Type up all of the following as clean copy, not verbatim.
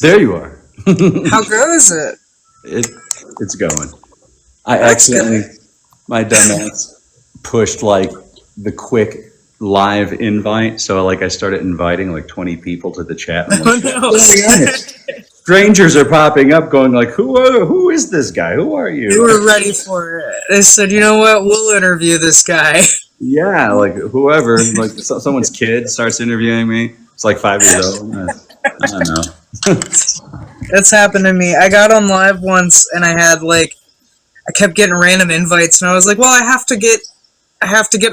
There you are. How goes it? It it's going. I That's accidentally, good. my dumbass pushed like the quick live invite, so like I started inviting like 20 people to the chat. I'm like, Oh no. what's going on here? Strangers are popping up, going like, who is this guy? Who are They you? were ready for it. They said, you know what? We'll interview this guy. Yeah, like whoever, like someone's kid starts interviewing me. It's like 5 years old. I don't know. That's happened to me. I got on live once and I kept getting random invites and I was like, well, I have to get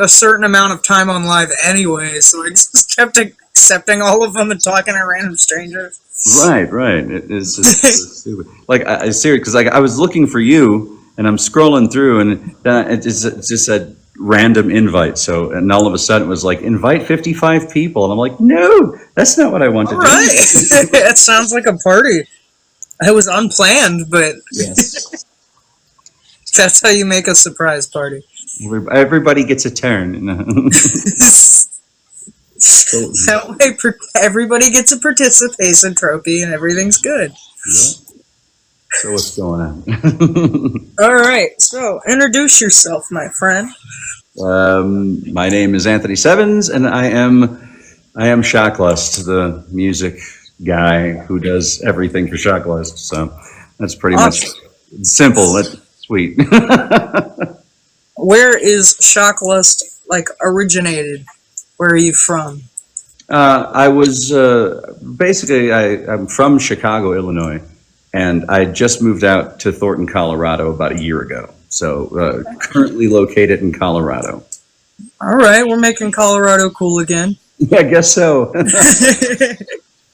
a certain amount of time on live anyway, so I just kept accepting all of them and talking to random strangers. Right. It's just so stupid. Like I serious because like I was looking for you and I'm scrolling through and then it just said random invite. So and all of a sudden it was like invite 55 people and I'm like, no, that's not what I want to All right. That sounds like a party. It was unplanned, but do. Yes. that's how you make a surprise party. Everybody gets a turn. That way, everybody gets a participation trophy and everything's good. Yeah. So what's going on? All right, so introduce yourself, my friend. My name is Anthony Sevens, and I am Shocklust, the music guy who does everything for Shocklust. So that's pretty much simple. That's sweet. Where is Shocklust originated? Where are you from? I was basically I'm from Chicago, Illinois, and I just moved out to Thornton, Colorado about a year ago. So currently located in Colorado. All right, we're making Colorado cool again. Yeah, I guess so.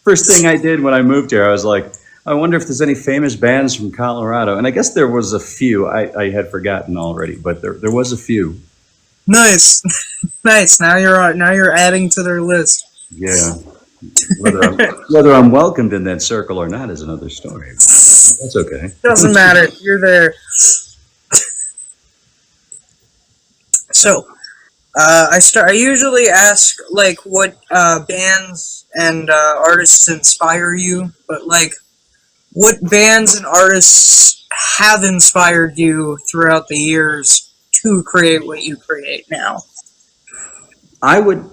First thing I did when I moved here, I was like, I wonder if there's any famous bands from Colorado. And I guess there was a few. I had forgotten already, but there was a few. Nice, nice. Now you're adding to their list. Yeah. Whether I'm welcomed in that circle or not is another story. That's okay. Doesn't matter. You're there. So, I usually ask what bands and artists inspire you, but what bands and artists have inspired you throughout the years to create what you create now? I would,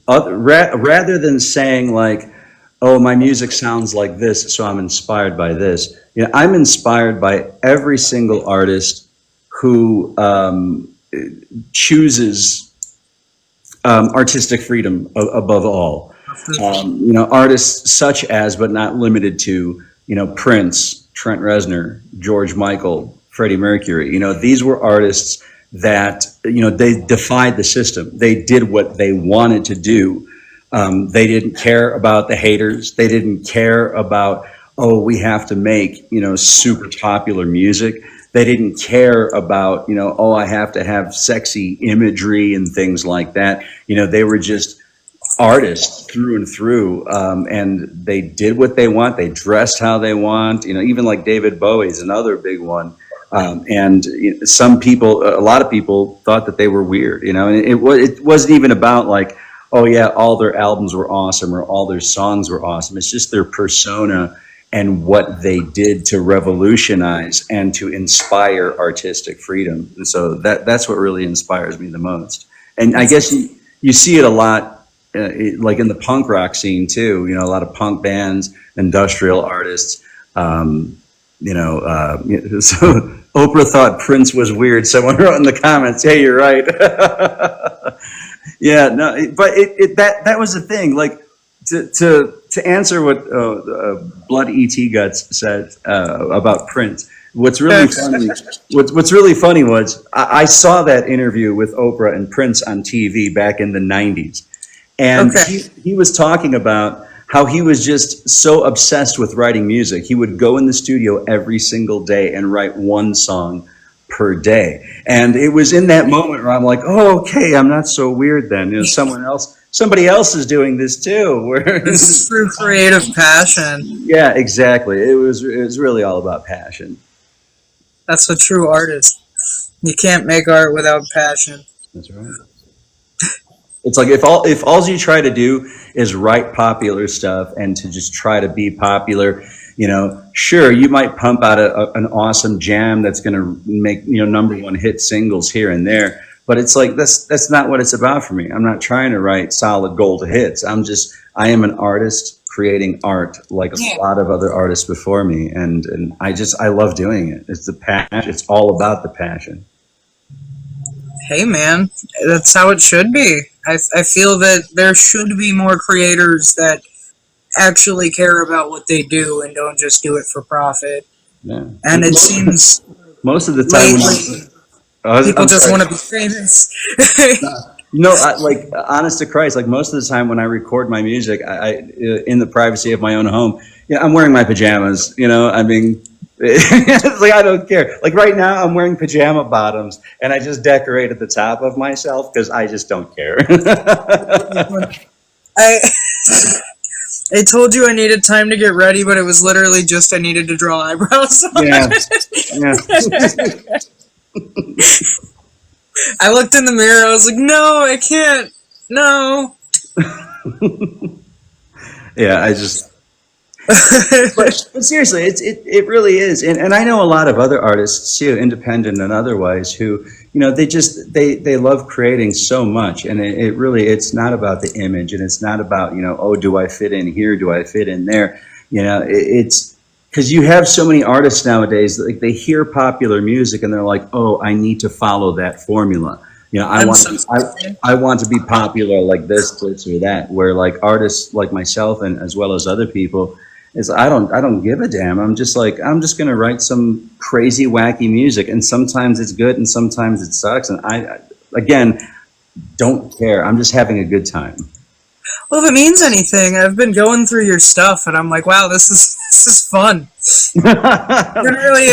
rather than saying like, oh, my music sounds like this, so I'm inspired by this. I'm inspired by every single artist who chooses artistic freedom above all. Artists such as, but not limited to, Prince, Trent Reznor, George Michael, Freddie Mercury. These were artists that, they defied the system. They did what they wanted to do. They didn't care about the haters. They didn't care about, oh, we have to make, super popular music. They didn't care about, oh, I have to have sexy imagery and things like that. They were just artists through and through, and they did what they want. They dressed how they want. Even like David Bowie's another big one. And a lot of people thought that they were weird. And it wasn't even about like, oh yeah, all their albums were awesome or all their songs were awesome. It's just their persona and what they did to revolutionize and to inspire artistic freedom. And so that's what really inspires me the most. And I guess you see it a lot, like in the punk rock scene too. A lot of punk bands, industrial artists. So Oprah thought Prince was weird. Someone wrote in the comments, "Hey, you're right." Yeah, no, but that was the thing. Like to answer what Blood ET Guts said about Prince. What's really funny? What's really funny was I saw that interview with Oprah and Prince on TV back in the '90s, and he was talking about how he was just so obsessed with writing music. He would go in the studio every single day and write one song per day. And it was in that moment where I'm like, oh, okay, I'm not so weird then. Somebody else is doing this too. It's true creative passion. Yeah, exactly. It was really all about passion. That's a true artist. You can't make art without passion. That's right. It's like if all you try to do is write popular stuff and to just try to be popular, sure, you might pump out an awesome jam that's going to make number one hit singles here and there, but it's like that's not what it's about for me. I'm not trying to write solid gold hits. I am an artist creating art like a lot of other artists before me, and I love doing it. It's the passion. It's all about the passion. Hey man, that's how it should be. I feel that there should be more creators that actually care about what they do and don't just do it for profit. Yeah. And it seems most of the time people just want to be famous. Like honest to Christ, like most of the time when I record my music, I in the privacy of my own home, I'm wearing my pajamas. I mean, it's like I don't care. Like right now, I'm wearing pajama bottoms, and I just decorated the top of myself because I just don't care. I told you I needed time to get ready, but it was literally just I needed to draw eyebrows on. Yeah. I looked in the mirror. I was like, no, I can't. No. Yeah, I just. but seriously, it really is, and I know a lot of other artists too, independent and otherwise, who they love creating so much, and it's not about the image, and it's not about oh, do I fit in here, do I fit in there, it's because you have so many artists nowadays, like they hear popular music and they're like, oh, I need to follow that formula. I want to be popular like this or that. Where like artists like myself and as well as other people, is I don't give a damn. I'm just gonna write some crazy wacky music, and sometimes it's good and sometimes it sucks. And I again don't care. I'm just having a good time. Well, if it means anything, I've been going through your stuff, and I'm like, wow, this is fun. I've been really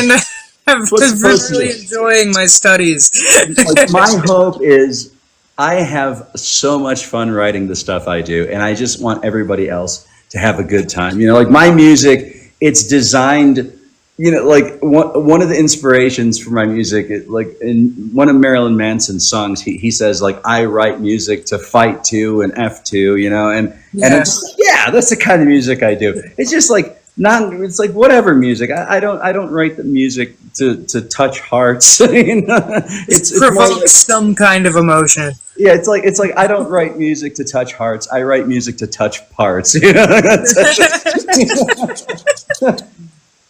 enjoying my studies. Like, my hope is I have so much fun writing the stuff I do, and I just want everybody else to have a good time. Like my music, it's designed, like one of the inspirations for my music, like in one of Marilyn Manson's songs, he says like, I write music to fight to and F to, and it's, that's the kind of music I do. It's just like, it's like whatever music. I don't write the music to touch hearts. It's provoke like, some kind of emotion. Yeah, it's like I don't write music to touch hearts. I write music to touch parts.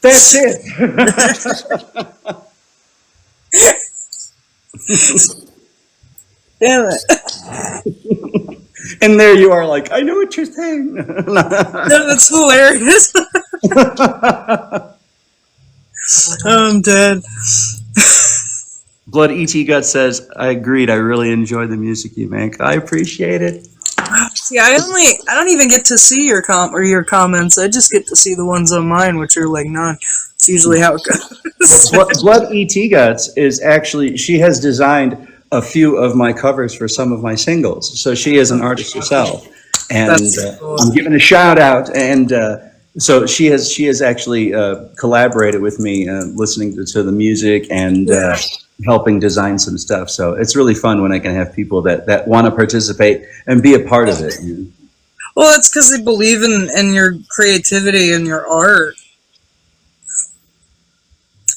That's it. Damn it. And there you are, like, I know what you're saying. No, that's hilarious. I'm dead. Blood ET Gut says, I agreed. I really enjoy the music you make. I appreciate it. See, I don't even get to see your comments. I just get to see the ones on mine, which are like none. It's usually how it goes. Blood ET Guts is actually, she has designed a few of my covers for some of my singles. So she is an artist herself. And cool. I'm giving a shout out. And so she has actually collaborated with me, listening to the music and helping design some stuff. So it's really fun when I can have people that want to participate and be a part of it. Well, that's because they believe in your creativity and your art.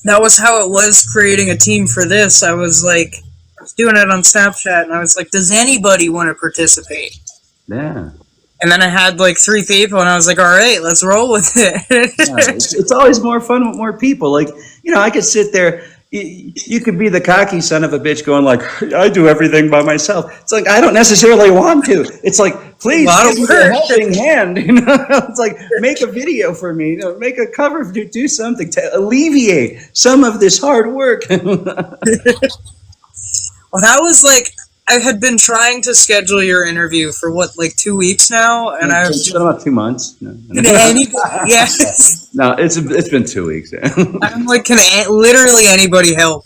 That was how it was creating a team for this. I was doing it on Snapchat, and I was like, does anybody want to participate? Yeah. And then I had like 3 people, and I was like, all right, let's roll with it. It's always more fun with more people. Like, I could sit there. You could be the cocky son of a bitch going like, I do everything by myself. It's like, I don't necessarily want to. It's like, please give me a helping hand. It's like, make a video for me. Make a cover, do something to alleviate some of this hard work. Well, that was like, I had been trying to schedule your interview for 2 weeks now, and it's been about 2 months. No. Yes. No, it's been 2 weeks. I'm like, can literally anybody help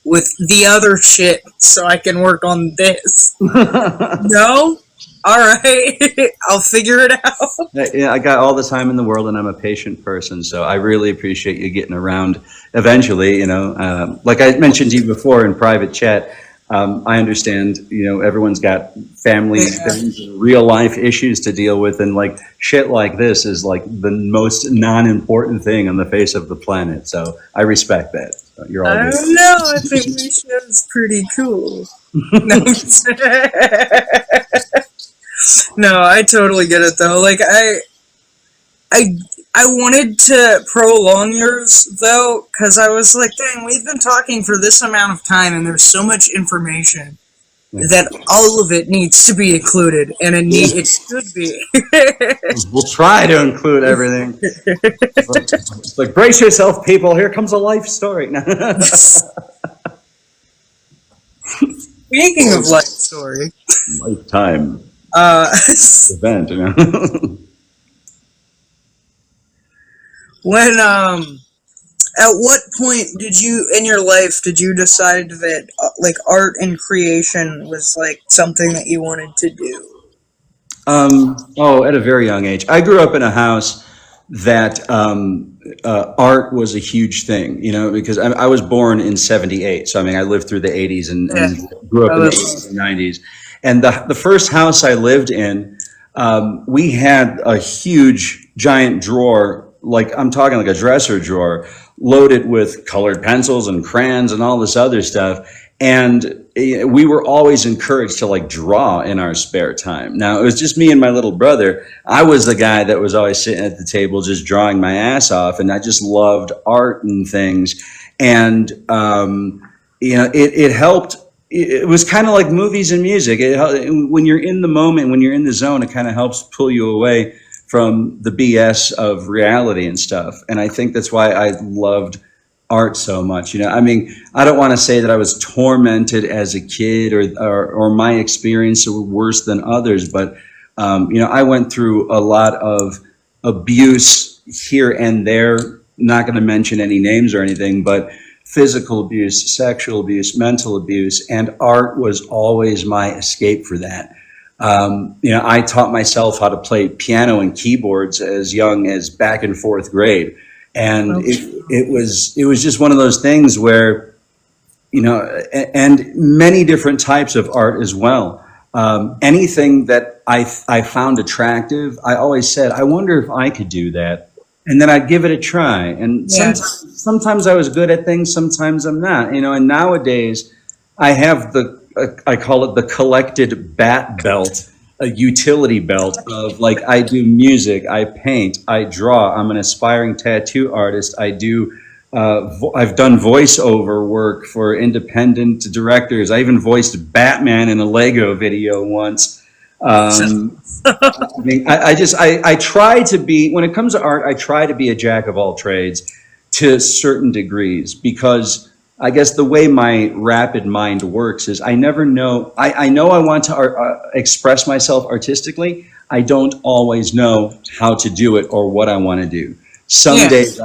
with the other shit so I can work on this? No? All right, I'll figure it out. Yeah, I got all the time in the world, and I'm a patient person, so I really appreciate you getting around. Eventually, like I mentioned to you before in private chat, I understand, everyone's got family Yeah. things and real life issues to deal with, and like shit like this is like the most non-important thing on the face of the planet. So I respect that. So you're all I good. don't know. I think my show's pretty cool. No, no, I totally get it though. Like I, I wanted to prolong yours though, because I was like, dang, we've been talking for this amount of time, and there's so much information that all of it needs to be included, and it should be. We'll try to include everything. It's like, brace yourself, people. Here comes a life story. Speaking of life story, Lifetime uh, event. when at what point did you in your life did you decide that like art and creation was like something that you wanted to do? At a very young age. I grew up in a house that art was a huge thing, because I was born in '78. So, I mean, I lived through the '80s Yeah. and grew up in the '80s and '90s. And the first house I lived in, we had a huge, giant drawer, like I'm talking like a dresser drawer, loaded with colored pencils and crayons and all this other stuff. And we were always encouraged to like draw in our spare time. Now it was just me and my little brother. I was the guy that was always sitting at the table just drawing my ass off, and I just loved art and things. And it helped. It was kind of like movies and music. When you're in the moment, when you're in the zone, it kind of helps pull you away from the BS of reality and stuff. And I think that's why I loved art so much. I mean, I don't want to say that I was tormented as a kid, or my experience were worse than others, but I went through a lot of abuse here and there. Not going to mention any names or anything, but physical abuse, sexual abuse, mental abuse, and art was always my escape for that. I taught myself how to play piano and keyboards as young as back in fourth grade. And it was just one of those things where, and many different types of art as well. Anything that I found attractive, I always said, I wonder if I could do that. And then I'd give it a try. And sometimes I was good at things, sometimes I'm not, and nowadays I have I call it the collected bat belt, a utility belt of like, I do music, I paint, I draw. I'm an aspiring tattoo artist. I've done voiceover work for independent directors. I even voiced Batman in a Lego video once. I try to be, when it comes to art, I try to be a jack of all trades to certain degrees, because I guess the way my rapid mind works is I never know. I know I want to express myself artistically. I don't always know how to do it or what I want to do. Some days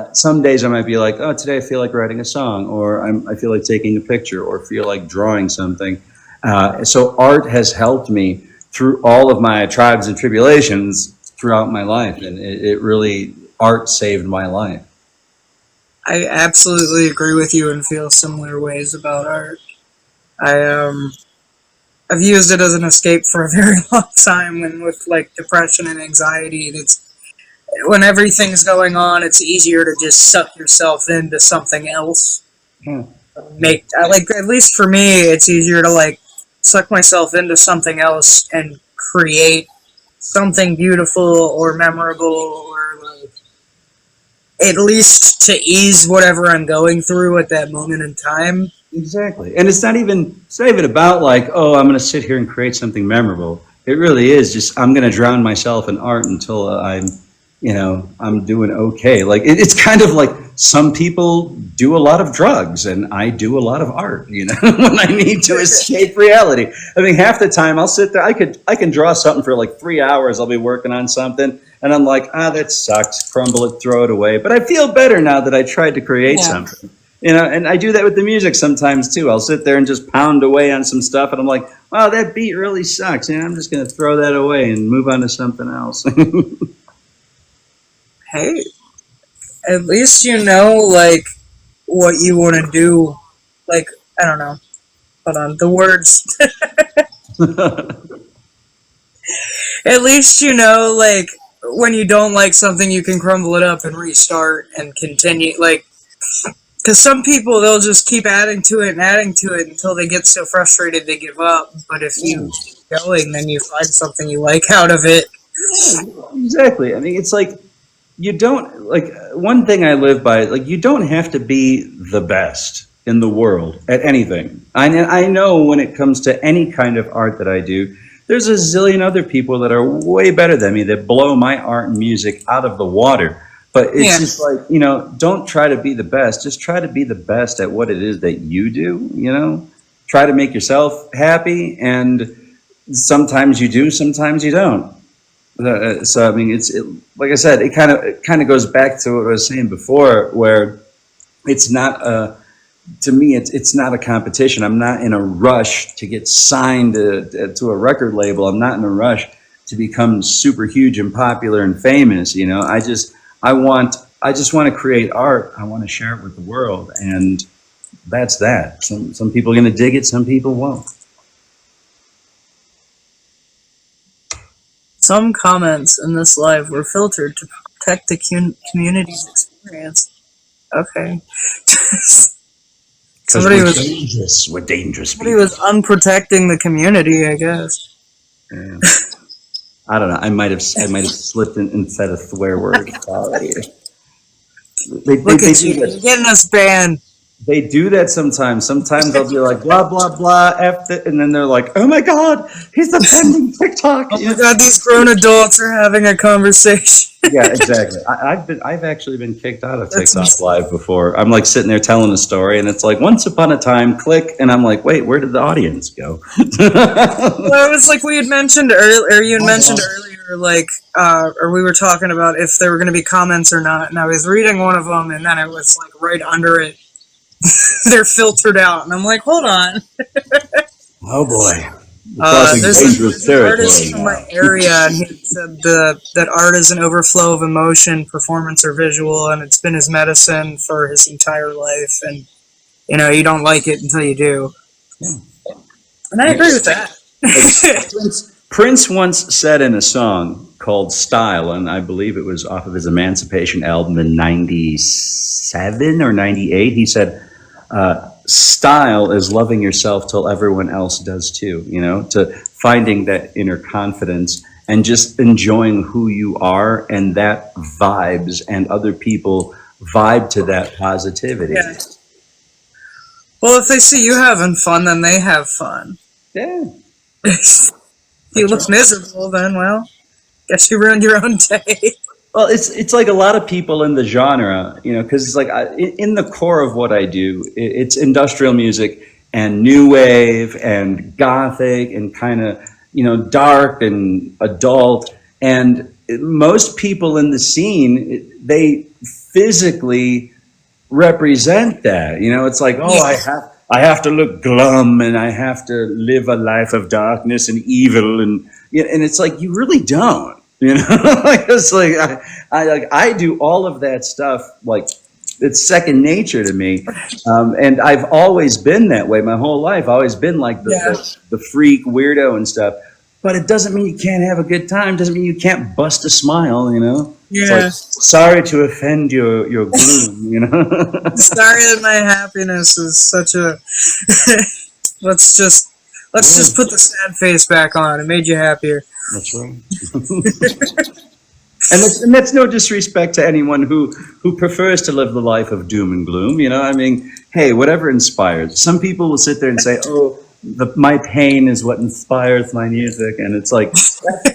I might be like, oh, today I feel like writing a song, or I feel like taking a picture, or feel like drawing something. So art has helped me through all of my trials and tribulations throughout my life, and it really, art saved my life. I absolutely agree with you and feel similar ways about art. I've used it as an escape for a very long time with like depression and anxiety. When everything's going on, it's easier to just suck yourself into something else. Hmm. At least for me, it's easier to like suck myself into something else and create something beautiful or memorable, or like at least to ease whatever I'm going through at that moment in time. Exactly. And it's not even about like, oh, I'm going to sit here and create something memorable. It really is just, I'm going to drown myself in art until I'm doing okay. Like it's kind of like, some people do a lot of drugs and I do a lot of art, when I need to escape reality. I mean, half the time I'll sit there, I can draw something for like 3 hours. I'll be working on something and I'm like, that sucks, crumble it, throw it away. But I feel better now that I tried to create something. And I do that with the music sometimes too. I'll sit there and just pound away on some stuff and I'm like, wow, that beat really sucks. And I'm just going to throw that away and move on to something else. Hey, at least you know like what you want to do. Like, I don't know. hold on, the words. At least you know, like, when you don't like something, you can crumble it up and restart and continue. Like, because some people, they'll just keep adding to it and adding to it until they get so frustrated they give up. But if you keep going, then you find something you like out of it. Yeah, exactly. I mean, it's like you don't like one thing I live by. Like you don't have to be the best in the world at anything. I know when it comes to any kind of art that I do, there's a zillion other people that are way better than me that blow my art and music out of the water. But it's just like, don't try to be the best. Just try to be the best at what it is that you do. Try to make yourself happy. And sometimes you do, sometimes you don't. So, I mean, like I said, it kind of goes back to what I was saying before, where it's not to me, it's not a competition. I'm not in a rush to get signed to a record label. I'm not in a rush to become super huge and popular and famous. I just want to create art. I want to share it with the world, and that's that. Some people are going to dig it. Some people won't. Some comments in this live were filtered to protect the community's experience. Okay. Somebody we're was dangerous. We're dangerous. Somebody was unprotecting the community, I guess. Yeah. I don't know. I might have slipped and said a swear word. Look at you, you're getting us banned. They do that sometimes. Sometimes they'll be like, blah, blah, blah, F it, and then they're like, oh my God, he's offending TikTok. Oh my God, these grown adults are having a conversation. Yeah, exactly. I've actually been kicked out of TikTok Live before. I'm like sitting there telling a story, and it's like, once upon a time, click, and I'm like, wait, where did the audience go? Well, it was like we had mentioned earlier, or you had mentioned earlier, like, or we were talking about if there were going to be comments or not, and I was reading one of them, and then it was like right under it, they're filtered out, and I'm like, hold on. Oh boy. There's an artist from my area, and he said that art is an overflow of emotion, performance, or visual, and it's been his medicine for his entire life. And you don't like it until you do. Yeah. And I agree with that. Prince once said in a song called "Style," and I believe it was off of his Emancipation album in '97 or '98. He said, style is loving yourself till everyone else does too, to finding that inner confidence and just enjoying who you are, and that vibes, and other people vibe to that positivity. Yeah. Well, if they see you having fun, then they have fun. Yeah. If you look miserable, then, well, guess you ruined your own day. Well, it's like a lot of people in the genre, because it's like in the core of what I do, it's industrial music and new wave and gothic and kind of, dark and adult. And most people in the scene, they physically represent that. It's like, I have to look glum, and I have to live a life of darkness and evil, and it's like you really don't. It's like I do all of that stuff, like it's second nature to me, and I've always been that way my whole life. I've always been like the freak weirdo and stuff. But it doesn't mean you can't have a good time. Doesn't mean you can't bust a smile. Yeah. It's like, sorry to offend your gloom. Sorry that my happiness is such a. Let's just put the sad face back on. It made you happier. That's right. and that's no disrespect to anyone who prefers to live the life of doom and gloom. I mean, hey, whatever inspires. Some people will sit there and say, oh, my pain is what inspires my music. And it's like,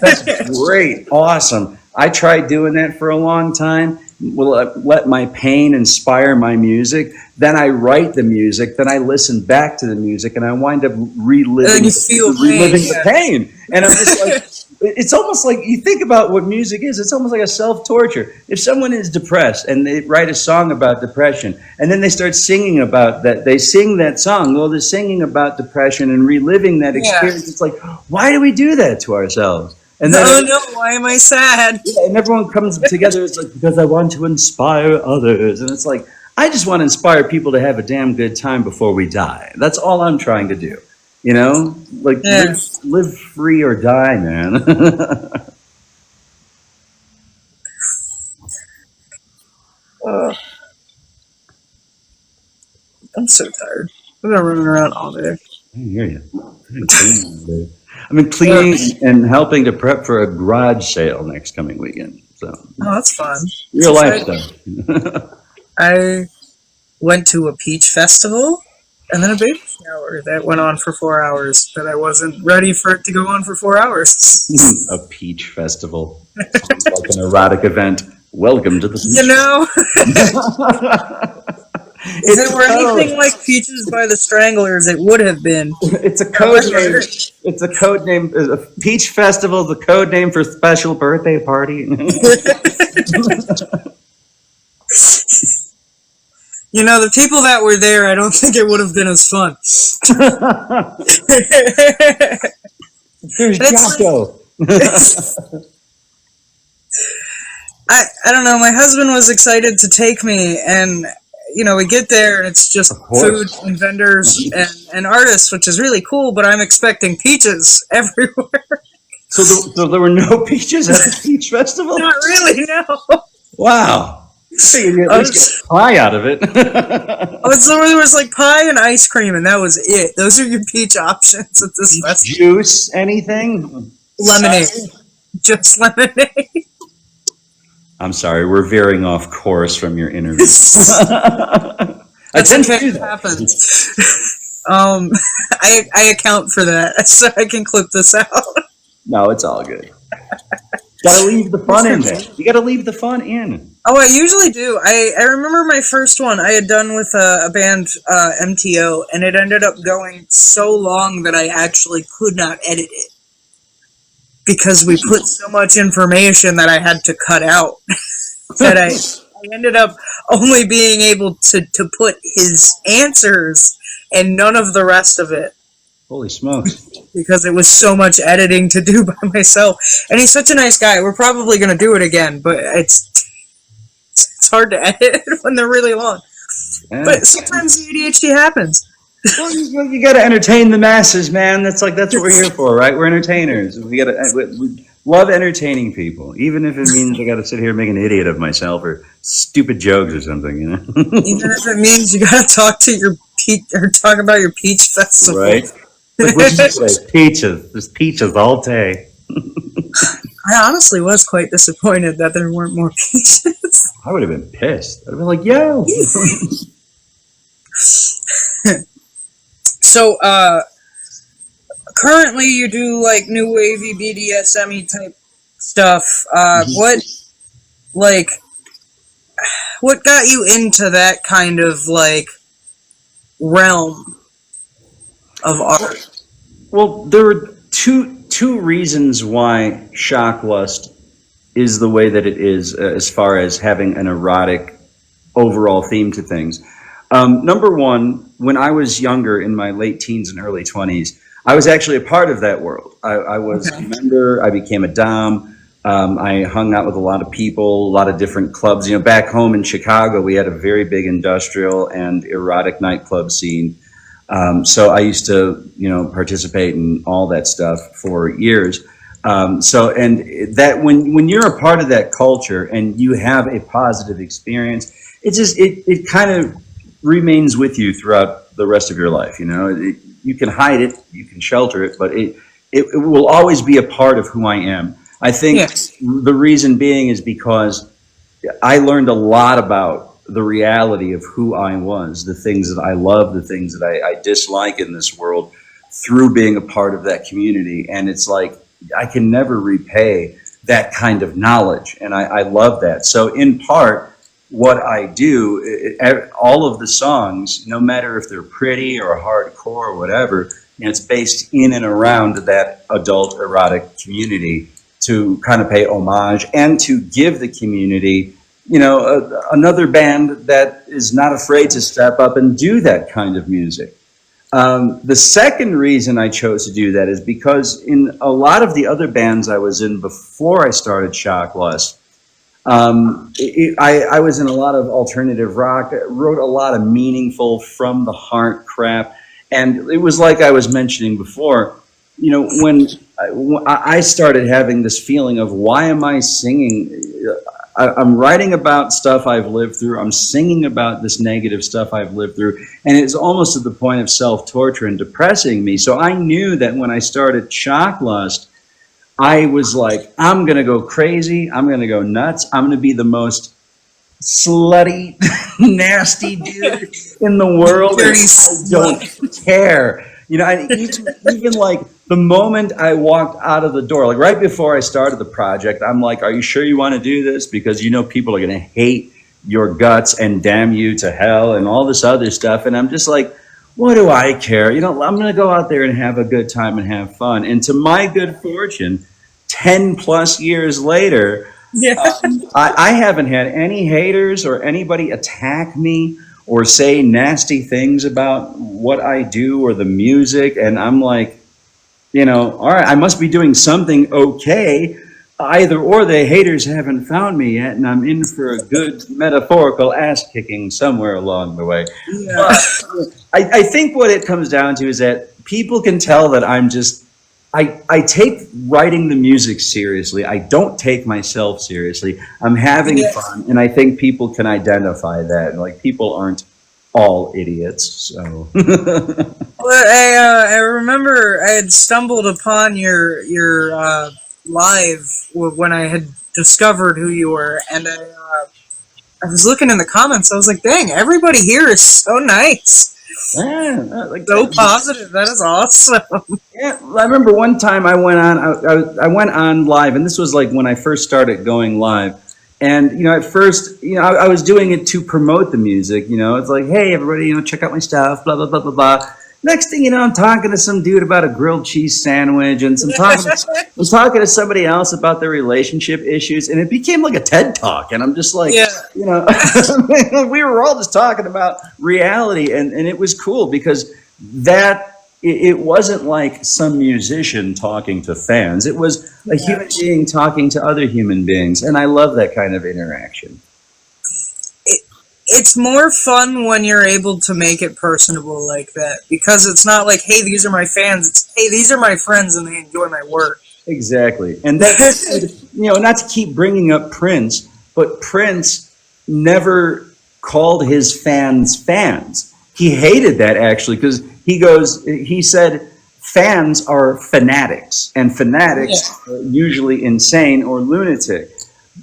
that's great. Awesome. I tried doing that for a long time. Well, let my pain inspire my music. Then I write the music. Then I listen back to the music, and I wind up reliving the pain. And I'm just like, it's almost like you think about what music is. It's almost like a self-torture. If someone is depressed and they write a song about depression, and then they start singing about that, they sing that song. Well, they're singing about depression and reliving that experience. Yeah. It's like, why do we do that to ourselves? And then, why am I sad? Yeah, and everyone comes together. It's like, because I want to inspire others. And it's like, I just want to inspire people to have a damn good time before we die. That's all I'm trying to do. You know, like Yeah. live free or die, man. Uh, I'm so tired. I've been running around all day. I hear you. I've been cleaning and helping to prep for a garage sale next coming weekend. So Oh, that's fun. real life Exciting. stuff. I went to a peach festival and then a baby shower that went on for 4 hours. But I wasn't ready for it to go on for 4 hours. A peach festival. Sounds like an erotic event. Welcome to the peach. You know, if It's it were anything like Peaches by the Stranglers, it would have been. It's a code name. It's a code name. A peach festival. The code name for special birthday party. You know, the people that were there, I don't think it would have been as fun. There's That's Jocko. I don't know. My husband was excited to take me, and you know, we get there and it's just Of course. food and vendors and artists, which is really cool. But I'm expecting peaches everywhere. So there were no peaches at the peach festival. Not really, no. Wow. So you at least get pie out of it. So there was like pie and ice cream, and that was it. Those are your peach options at this festival. Juice, anything? Lemonade, just lemonade. I'm sorry, we're veering off course from your interview. I That's tend to okay. do It that. happens. I account for that, so I can clip this out. No, it's all good. Gotta leave the fun in there. You gotta leave the fun in. Oh, I usually do. I remember my first one I had done with a band, MTO, and it ended up going so long that I actually could not edit it. Because we put so much information that I had to cut out. That I ended up only being able to put his answers and none of the rest of it. Holy smokes. Because it was so much editing to do by myself. And he's such a nice guy. We're probably going to do it again, but it's hard to edit when they're really long. Yeah. But sometimes the ADHD happens. Well, you gotta entertain the masses, man. That's what we're here for, right? We're entertainers. We love entertaining people, even if it means I gotta sit here and make an idiot of myself or stupid jokes or something, you know? Even if it means you got to talk to your talk about your peach festival. Right? Like, what did you say? Peaches. There's peaches all day. I honestly was quite disappointed that there weren't more peaches. I would have been pissed. I'd have been like, yo. So, currently you do like new wavy BDSM type stuff. What got you into that kind of like realm of art? Well, there are two reasons why Shocklust is the way that it is, as far as having an erotic overall theme to things. Number one, when I was younger, in my late teens and early 20s, I was actually a part of that world. I was a member. I became a dom. I hung out with a lot of people, a lot of different clubs. You know, back home in Chicago, we had a very big industrial and erotic nightclub scene. So I used to, participate in all that stuff for years. And that when you're a part of that culture and you have a positive experience, it kind of remains with you throughout the rest of your life. You can hide it, you can shelter it, but it will always be a part of who I am. I think the reason being is because I learned a lot about the reality of who I was, the things that I love, the things that I dislike in this world through being a part of that community. And it's like, I can never repay that kind of knowledge. And I love that. So in part, what I do, all of the songs, no matter if they're pretty or hardcore or whatever, it's based in and around that adult erotic community to kind of pay homage and to give the community, another band that is not afraid to step up and do that kind of music. The second reason I chose to do that is because in a lot of the other bands I was in before I started Shocklust, I was in a lot of alternative rock, wrote a lot of meaningful from the heart crap. And it was like I was mentioning before, when I started having this feeling of why am I singing? I'm writing about stuff I've lived through. I'm singing about this negative stuff I've lived through. And it's almost to the point of self torture and depressing me. So I knew that when I started Shocklust, I was like, I'm going to go crazy. I'm going to go nuts. I'm going to be the most slutty, nasty dude in the world. And I don't care. Even like the moment I walked out of the door, like right before I started the project, I'm like, are you sure you want to do this? Because people are going to hate your guts and damn you to hell and all this other stuff. And I'm just like, what do I care? I'm going to go out there and have a good time and have fun. And to my good fortune, 10 plus years later, I haven't had any haters or anybody attack me or say nasty things about what I do or the music. And I'm like, all right, I must be doing something okay. Either or the haters haven't found me yet, and I'm in for a good metaphorical ass kicking somewhere along the way. Yeah. But I think what it comes down to is that people can tell that I take writing the music seriously. I don't take myself seriously. I'm having fun, and I think people can identify that. Like, people aren't all idiots. So, well, I remember I had stumbled upon your live when I had discovered who you were, and I was looking in the comments. I was like, "Dang, everybody here is so nice." Yeah, so positive. That is awesome. Yeah, I remember one time I went on. I went on live, and this was like when I first started going live. And at first, I was doing it to promote the music. It's like, hey, everybody, check out my stuff. Blah blah blah blah blah. Next thing you know, I'm talking to some dude about a grilled cheese sandwich, and I'm talking to somebody else about their relationship issues, and it became like a TED talk. And I'm just like, we were all just talking about reality, and it was cool because it wasn't like some musician talking to fans. It was a human being talking to other human beings, and I love that kind of interaction. It's more fun when you're able to make it personable like that, because it's not like, hey, these are my fans. It's, hey, these are my friends and they enjoy my work. Exactly. And that's, not to keep bringing up Prince, but Prince never called his fans. He hated that, actually, because he said fans are fanatics, and fanatics are usually insane or lunatic.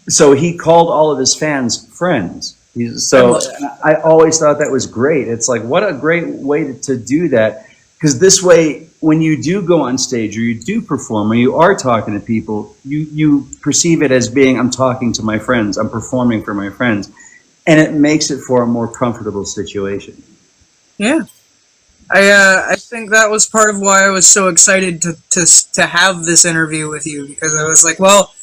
So he called all of his fans friends. So I always thought that was great. It's like, what a great way to do that. Because this way, when you do go on stage or you do perform or you are talking to people, you perceive it as being, I'm talking to my friends, I'm performing for my friends. And it makes it for a more comfortable situation. Yeah. I think that was part of why I was so excited to have this interview with you, because I was like, well,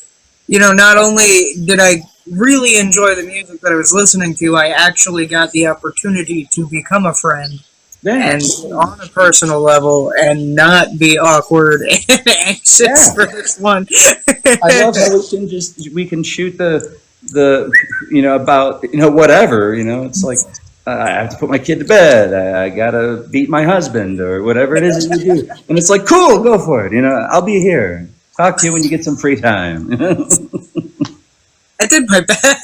not only did I really enjoy the music that I was listening to, I actually got the opportunity to become a friend and on a personal level and not be awkward and anxious for this one. I love how we can shoot the about whatever, it's like, I have to put my kid to bed, I gotta beat my husband, or whatever it is that you do, and it's like, cool, go for it, I'll be here, talk to you when you get some free time. I did my best.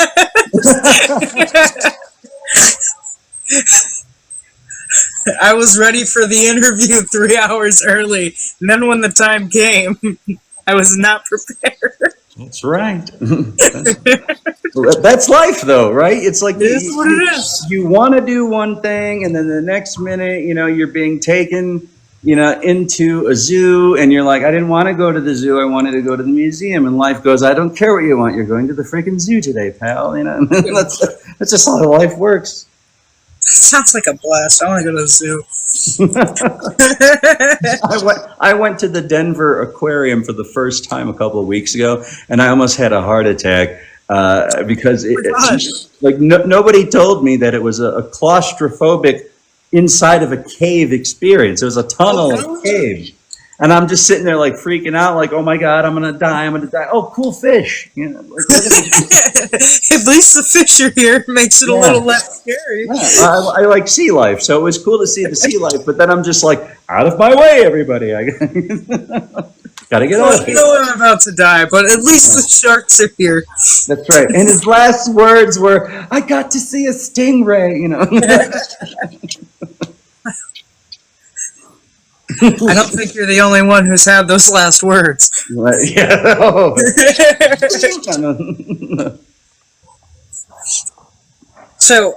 I was ready for the interview 3 hours early, and then when the time came, I was not prepared. That's right. That's life, though, right? It's like, it is what it is. You want to do one thing, and then the next minute, you're being taken into a zoo, and you're like, I didn't want to go to the zoo, I wanted to go to the museum, and life goes, I don't care what you want, you're going to the freaking zoo today, pal. That's just how life works. Sounds like a blast. I want to go to the zoo. I went to the Denver Aquarium for the first time a couple of weeks ago, and I almost had a heart attack because nobody told me that it was a claustrophobic inside of a cave experience. It was a tunnel, a cave. And I'm just sitting there like freaking out, like, oh my God, I'm gonna die, I'm gonna die. Oh, cool fish. You know, like, At least the fish are here makes it a yeah, little less scary. yeah. I like sea life, so it was cool to see the sea life. But then I'm just like, out of my way, everybody! I gotta get Well, out of you here. know I'm about to die, but at least the sharks are here. That's right. And his last words were, "I got to see a stingray." You know. I don't think you're the only one who's had those last words. Yeah. Oh. So,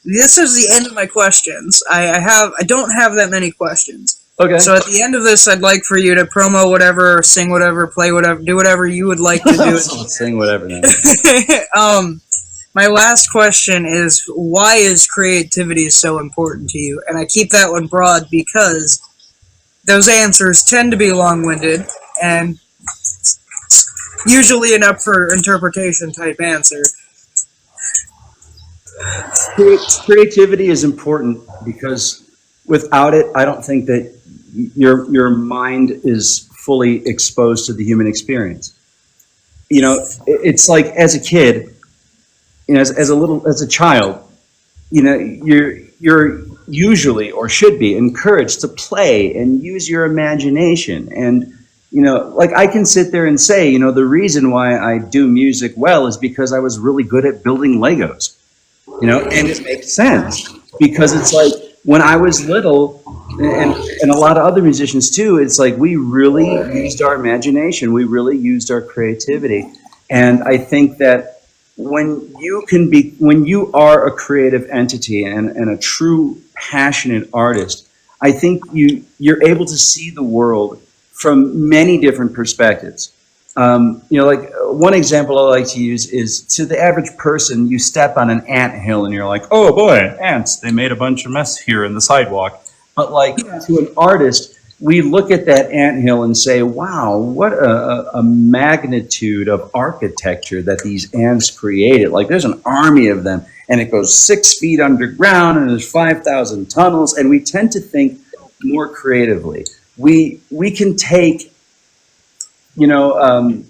this is the end of my questions. I don't have that many questions. Okay. So at the end of this, I'd like for you to promo whatever, sing whatever, play whatever, do whatever you would like to do. Sing whatever now. My last question is, why is creativity so important to you? And I keep that one broad because those answers tend to be long-winded and usually an up for interpretation type answer. Creativity is important because without it, I don't think that your mind is fully exposed to the human experience. You know, it's like as a kid, you know, as a child, you know, you're usually or should be encouraged to play and use your imagination. And you know, like I can sit there and say, you know, the reason why I do music well is because I was really good at building Legos. You know, and it makes sense because it's like when I was little, and a lot of other musicians too, it's like we really used our imagination, we really used our creativity. And I think that when you are a creative entity and a true passionate artist, I think you're able to see the world from many different perspectives. You know, like one example I like to use is to the average person, you step on an anthill and you're like, oh boy, ants, they made a bunch of mess here in the sidewalk. But like to an artist, we look at that anthill and say, wow, what a magnitude of architecture that these ants created. Like there's an army of them and it goes 6 feet underground and there's 5,000 tunnels. And we tend to think more creatively. We can take, you know,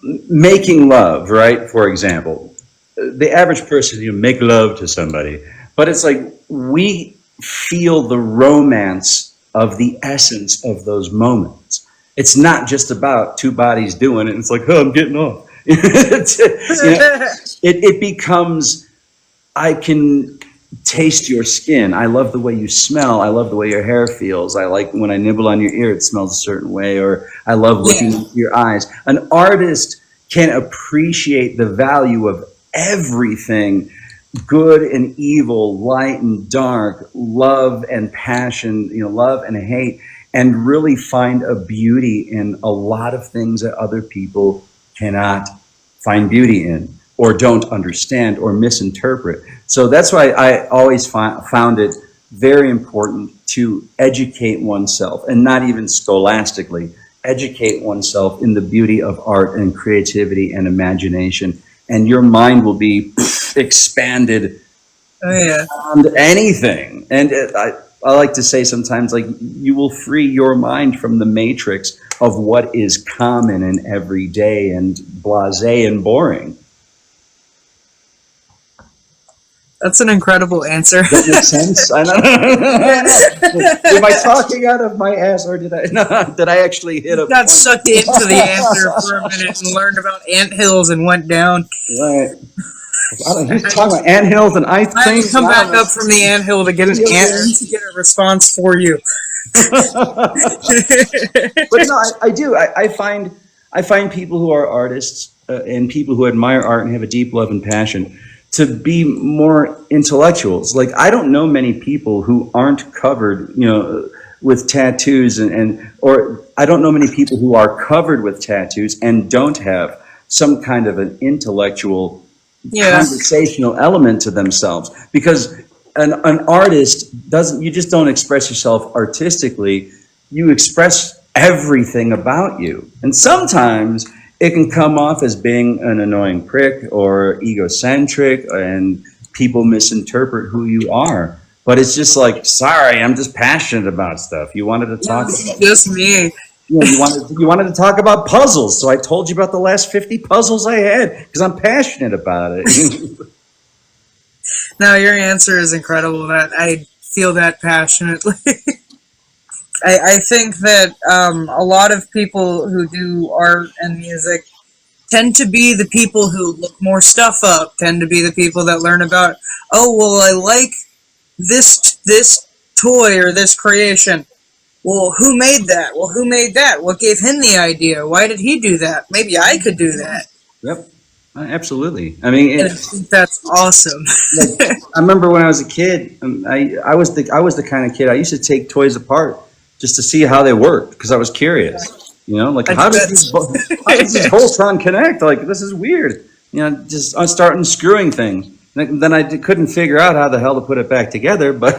making love, right? For example, the average person, you make love to somebody, but it's like we feel the romance of the essence of those moments. It's not just about two bodies doing it. It's like, oh, I'm getting off. You know, it becomes, I can taste your skin. I love the way you smell. I love the way your hair feels. I like when I nibble on your ear, it smells a certain way, or I love looking into your eyes. An artist can appreciate the value of everything, good and evil, light and dark, love and passion, you know, love and hate, and really find a beauty in a lot of things that other people cannot find beauty in, or don't understand, or misinterpret. So that's why I always found it very important to educate oneself, and not even scholastically, educate oneself in the beauty of art and creativity and imagination. And your mind will be expanded beyond anything. And I like to say sometimes, like, you will free your mind from the matrix of what is common and everyday and blasé and boring. That's an incredible answer. That makes sense. I don't know. Am I talking out of my ass, or did I actually hit a Got sucked into the answer for a minute and learned about anthills and went down. Right. I don't know. He's talking about anthills and ice I things. had to come back up from the anthill to get an to get a response for you. But no, I do. I find people who are artists and people who admire art and have a deep love and passion to be more intellectuals. Like, I don't know many people who aren't covered, you know, with tattoos or I don't know many people who are covered with tattoos and don't have some kind of an intellectual conversational element to themselves. Because an artist doesn't, you just don't express yourself artistically, you express everything about you. And sometimes it can come off as being an annoying prick or egocentric, and people misinterpret who you are. But it's just like, sorry, I'm just passionate about stuff. You wanted to Yeah, talk this is about, just me. you wanted to talk about puzzles, so I told you about the last 50 puzzles I had because I'm passionate about it. No, your answer is incredible. That I feel that passionately. I think that a lot of people who do art and music tend to be the people who look more stuff up, tend to be the people that learn about, oh, well, I like this toy or this creation. Well, who made that? Well, who made that? What gave him the idea? Why did he do that? Maybe I could do that. Yep, absolutely. I mean, And I think that's awesome. like, I remember when I was a kid, I was the kind of kid I used to take toys apart just to see how they worked because I was curious. Like I how think does these that's how does this Voltron connect? Like this is weird. Just I start unscrewing things. Then I couldn't figure out how the hell to put it back together, but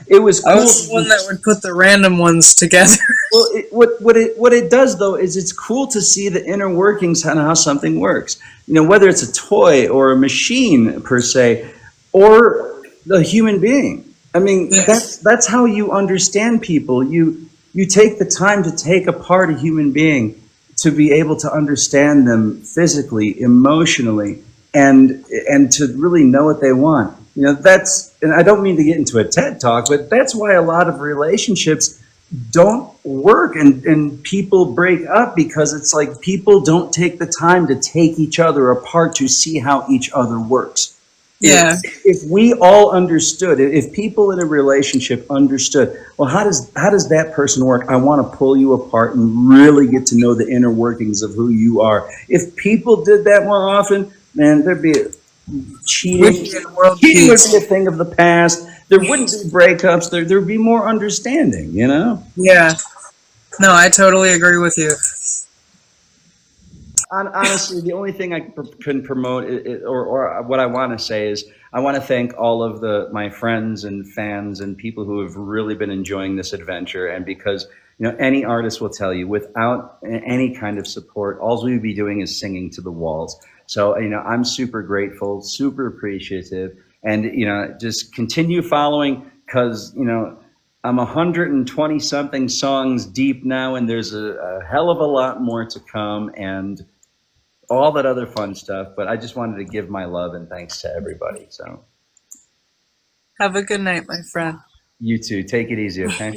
it was I cool. was the one that would put the random ones together. Well, what it does though is it's cool to see the inner workings on how something works. Whether it's a toy or a machine per se, or the human being. I mean, Yes. that's how you understand people. You take the time to take apart a human being to be able to understand them physically, emotionally, and to really know what they want. That's, and I don't mean to get into a TED talk, but that's why a lot of relationships don't work and people break up because it's like people don't take the time to take each other apart to see how each other works. Yeah. If we all understood, if people in a relationship understood, well, how does that person work? I want to pull you apart and really get to know the inner workings of who you are. If people did that more often, man, there'd be cheating. World Cheating would peace. be a thing of the past. There wouldn't be breakups. There'd be more understanding. Yeah. No, I totally agree with you. Honestly, the only thing I can promote, or what I want to say is, I want to thank all of my friends and fans and people who have really been enjoying this adventure. And because any artist will tell you, without any kind of support, all we would be doing is singing to the walls. So I'm super grateful, super appreciative, and just continue following because I'm 120 something songs deep now, and there's a hell of a lot more to come. And all that other fun stuff. But I just wanted to give my love and thanks to everybody. So Have a good night, my friend. you too. Take it easy, okay?